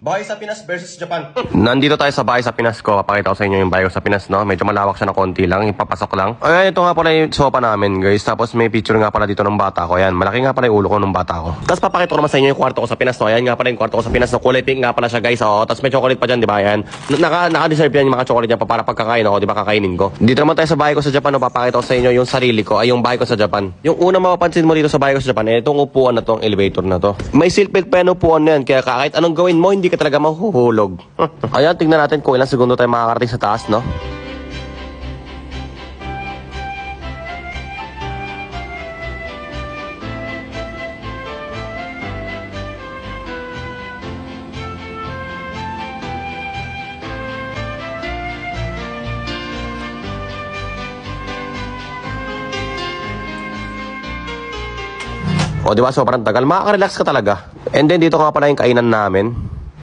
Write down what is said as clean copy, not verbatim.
Bahay sa Pinas versus Japan. Nandito tayo sa bahay sa Pinas ko. Papakita ko sa inyo yung bahay ko sa Pinas, no? Medyo malawak siya na konti lang. Ipapasok lang. Ayan, ito nga pala yung sofa namin, guys. Tapos may picture nga pala dito ng bata ko. Ayan, malaki nga pala yung ulo ko ng bata ko. Tapos papakita ko naman sa inyo yung kwarto ko sa Pinas, no? Ayan nga pala yung kwarto ko sa Pinas, no? Kulay pink nga pala siya, guys. Oo. Tapos may chocolate pa dyan, di ba? Ayan. Naka-deserve yan yung mga chocolate niya pa para pagkakain ako, di ba? Kakainin ko. Dito naman tayo sa bahay ko sa Japan, no? Papakita ko sa inyo yung sarili ko. Ay, yung bahay ko sa Japan. Yung una mapapansin mo dito sa bahay ko sa Japan, eh, itong upuan na to, ang elevator na to. May silpit pa yung upuan na yan. Kaya kahit anong gawin mo, hindi ka talaga mahuhulog. Ayan, tingnan natin kung ilang segundo tayo makakarating sa taas, no? O, di ba? Sobrang tagal. Makaka-relax ka talaga. And then, dito nga pala yung kainan namin.